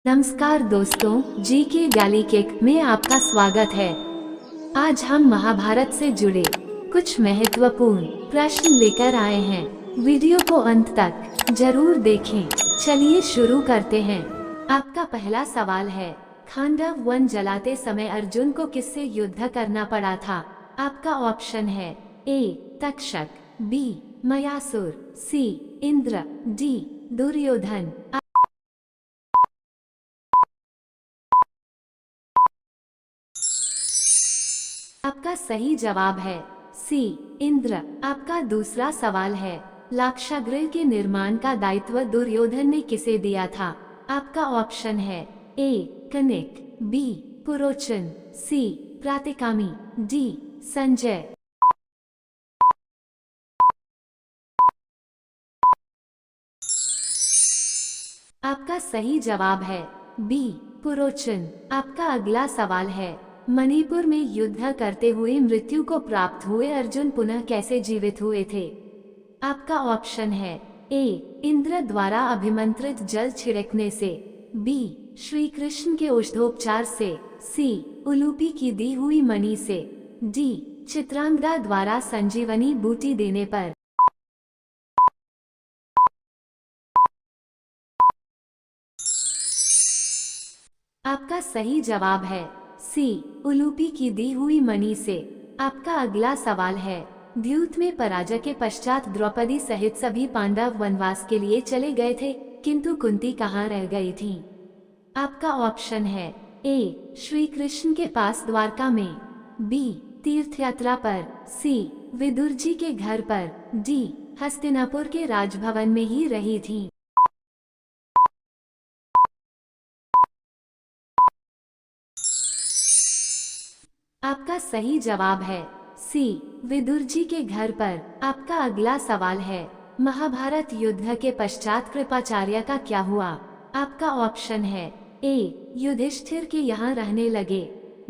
नमस्कार दोस्तों, जी के गैलीकिक में आपका स्वागत है। आज हम महाभारत से जुड़े कुछ महत्वपूर्ण प्रश्न लेकर आए हैं। वीडियो को अंत तक जरूर देखें। चलिए शुरू करते हैं। आपका पहला सवाल है, खांडव वन जलाते समय अर्जुन को किससे युद्ध करना पड़ा था? आपका ऑप्शन है ए तक्षक, बी मयासुर, सी इंद्र, डी दुर्योधन। आपका सही जवाब है सी इंद्र। आपका दूसरा सवाल है, लाक्षागृह के निर्माण का दायित्व दुर्योधन ने किसे दिया था? आपका ऑप्शन है ए कनिक, बी पुरोचन, सी प्रातिकामी, डी संजय। आपका सही जवाब है बी पुरोचन। आपका अगला सवाल है, मणिपुर में युद्ध करते हुए मृत्यु को प्राप्त हुए अर्जुन पुनः कैसे जीवित हुए थे? आपका ऑप्शन है ए इंद्र द्वारा अभिमंत्रित जल छिड़कने से, बी श्री कृष्ण के औषधोपचार से, सी उलूपी की दी हुई मणि से, डी चित्रांगदा द्वारा संजीवनी बूटी देने पर। आपका सही जवाब है सी उलूपी की दी हुई मणि से। आपका अगला सवाल है, द्यूत में पराजय के पश्चात द्रौपदी सहित सभी पांडव वनवास के लिए चले गए थे, किंतु कुंती कहाँ रह गई थी? आपका ऑप्शन है ए श्री कृष्ण के पास द्वारका में, बी तीर्थ यात्रा पर, सी विदुर जी के घर पर, डी हस्तिनापुर के राजभवन में ही रही थी। आपका सही जवाब है सी विदुर जी के घर पर। आपका अगला सवाल है, महाभारत युद्ध के पश्चात कृपाचार्य का क्या हुआ? आपका ऑप्शन है ए युधिष्ठिर के यहाँ रहने लगे,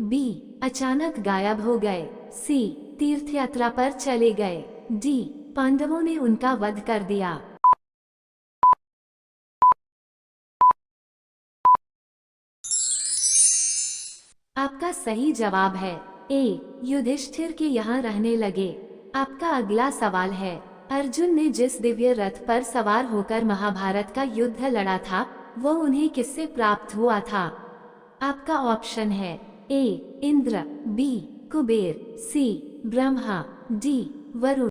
बी अचानक गायब हो गए, सी तीर्थ यात्रा पर चले गए, डी पांडवों ने उनका वध कर दिया। आपका सही जवाब है ए युधिष्ठिर के यहाँ रहने लगे। आपका अगला सवाल है, अर्जुन ने जिस दिव्य रथ पर सवार होकर महाभारत का युद्ध लड़ा था, वो उन्हें किससे प्राप्त हुआ था? आपका ऑप्शन है ए इंद्र, बी कुबेर, सी ब्रह्मा, डी वरुण।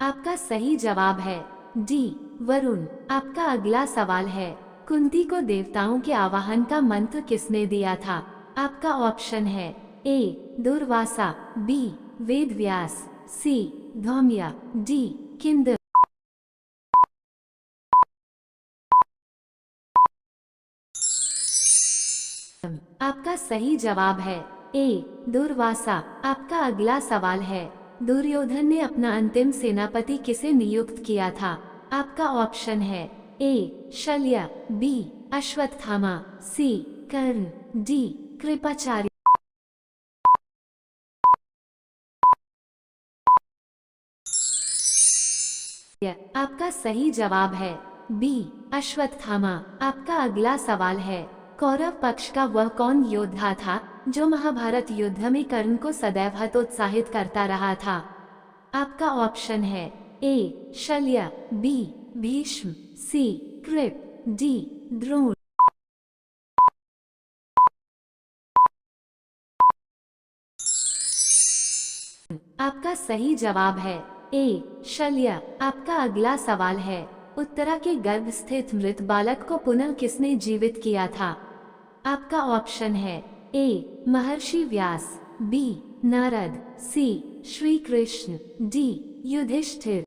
आपका सही जवाब है डी वरुण। आपका अगला सवाल है, कुंती को देवताओं के आवाहन का मंत्र किसने दिया था? आपका ऑप्शन है ए दुर्वासा, बी वेद व्यास, सी धौम्या, डी किंद। आपका सही जवाब है ए दुर्वासा। आपका अगला सवाल है, दुर्योधन ने अपना अंतिम सेनापति किसे नियुक्त किया था? आपका ऑप्शन है ए शल्य, बी अश्वत्थामा, सी कर्ण, डी कृपाचार्य। आपका सही जवाब है बी अश्वत्थामा। आपका अगला सवाल है, कौरव पक्ष का वह कौन योद्धा था जो महाभारत युद्ध में कर्ण को सदैव हतोत्साहित करता रहा था? आपका ऑप्शन है ए शल्य, बी भीष्म, सी कृप, डी द्रोण। आपका सही जवाब है ए शल्य। आपका अगला सवाल है, उत्तरा के गर्भ स्थित मृत बालक को पुनः किसने जीवित किया था? आपका ऑप्शन है ए महर्षि व्यास, बी नारद, सी श्री कृष्ण, डी युधिष्ठिर।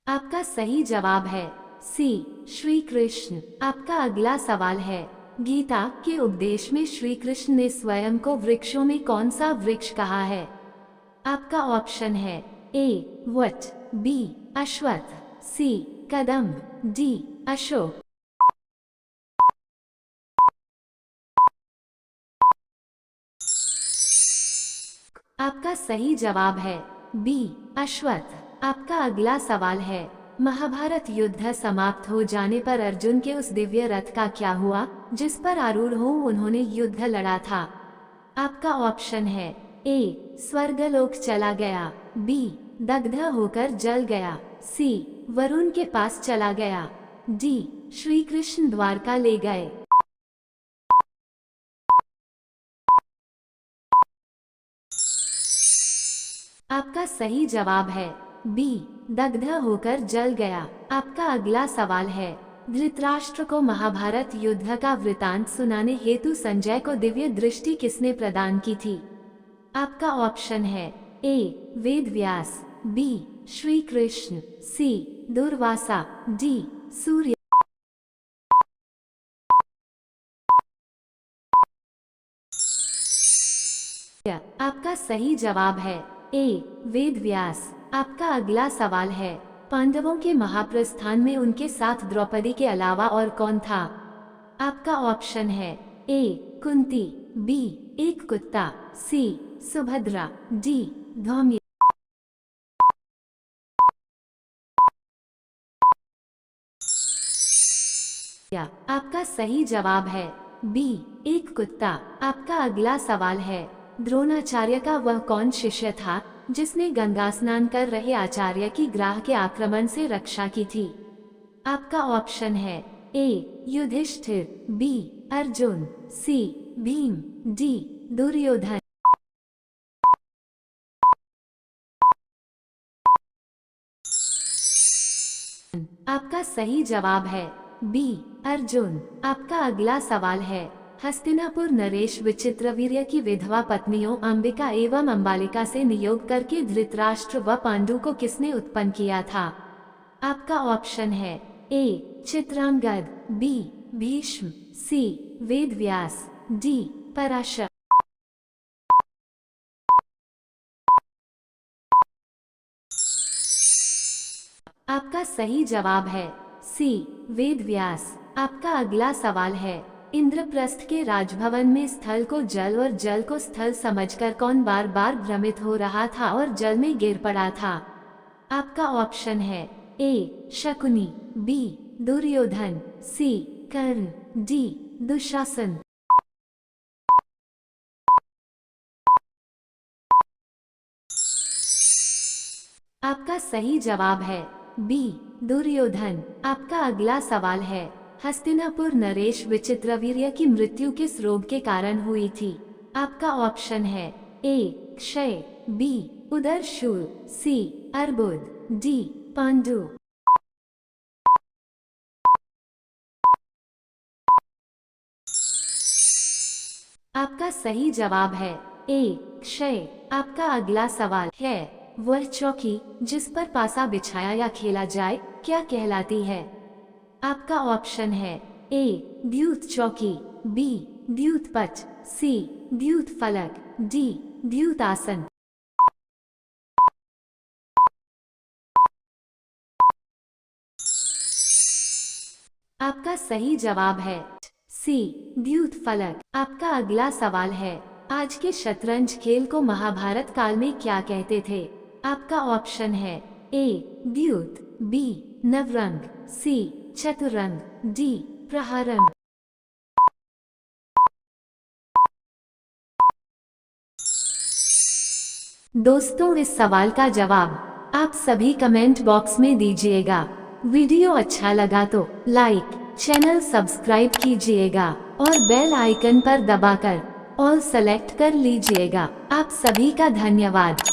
आपका सही जवाब है सी श्री कृष्ण। आपका अगला सवाल है, गीता के उपदेश में श्री कृष्ण ने स्वयं को वृक्षों में कौन सा वृक्ष कहा है? आपका ऑप्शन है ए what, B Ashwath, C Kadamba, D Ashok. आपका सही जवाब है बी अश्वत्थ। आपका अगला सवाल है, महाभारत युद्ध समाप्त हो जाने पर अर्जुन के उस दिव्य रथ का क्या हुआ जिस पर आरूढ़ हो उन्होंने युद्ध लड़ा था? आपका ऑप्शन है ए स्वर्गलोक चला गया, बी दग्ध होकर जल गया, सी वरुण के पास चला गया, डी श्री कृष्ण द्वारका ले गए। आपका सही जवाब है बी दग्ध होकर जल गया। आपका अगला सवाल है, धृतराष्ट्र को महाभारत युद्ध का वृतांत सुनाने हेतु संजय को दिव्य दृष्टि किसने प्रदान की थी? आपका ऑप्शन है ए वेद व्यास, बी श्री कृष्ण, सी दुर्वासा, डी सूर्य। आपका सही जवाब है ए वेद व्यास। आपका अगला सवाल है, पांडवों के महाप्रस्थान में उनके साथ द्रौपदी के अलावा और कौन था? आपका ऑप्शन है ए कुंती, बी एक कुत्ता, सी सुभद्रा, डी धौम्य। आपका सही जवाब है बी एक कुत्ता। आपका अगला सवाल है, द्रोणाचार्य का वह कौन शिष्य था जिसने गंगा स्नान कर रहे आचार्य की ग्राह के आक्रमण से रक्षा की थी? आपका ऑप्शन है ए युधिष्ठिर, बी अर्जुन, सी भीम, डी दुर्योधन। आपका सही जवाब है बी अर्जुन। आपका अगला सवाल है, हस्तिनापुर नरेश विचित्रवीर्य की विधवा पत्नियों अंबिका एवं अंबालिका से नियोग करके धृतराष्ट्र व पांडु को किसने उत्पन्न किया था? आपका ऑप्शन है ए चित्रांगद, बी भीष्म, सी वेदव्यास, डी पराशर। आपका सही जवाब है सी वेदव्यास। आपका अगला सवाल है, इंद्रप्रस्थ के राजभवन में स्थल को जल और जल को स्थल समझकर कौन बार बार भ्रमित हो रहा था और जल में गिर पड़ा था? आपका ऑप्शन है ए शकुनी, बी दुर्योधन, सी कर्ण, डी दुशासन। आपका सही जवाब है बी दुर्योधन। आपका अगला सवाल है, हस्तिनापुर नरेश विचित्रवीर्य की मृत्यु किस रोग के कारण हुई थी? आपका ऑप्शन है ए क्षय, बी उदर शूल, सी अर्बुद, डी पांडु। आपका सही जवाब है ए क्षय। आपका अगला सवाल है, वह चौकी जिस पर पासा बिछाया या खेला जाए क्या कहलाती है? आपका ऑप्शन है ए द्यूत चौकी, बी द्यूत पच, सी द्यूत फलक, डी द्यूत आसन। आपका सही जवाब है सी द्यूत फलक। आपका अगला सवाल है, आज के शतरंज खेल को महाभारत काल में क्या कहते थे? आपका ऑप्शन है ए द्यूत, बी नवरंग, सी चतुरंग, डी प्रहारंग। दोस्तों, इस सवाल का जवाब आप सभी कमेंट बॉक्स में दीजिएगा। वीडियो अच्छा लगा तो लाइक, चैनल सब्सक्राइब कीजिएगा और बेल आइकन पर दबाकर ऑल सेलेक्ट कर लीजिएगा। आप सभी का धन्यवाद।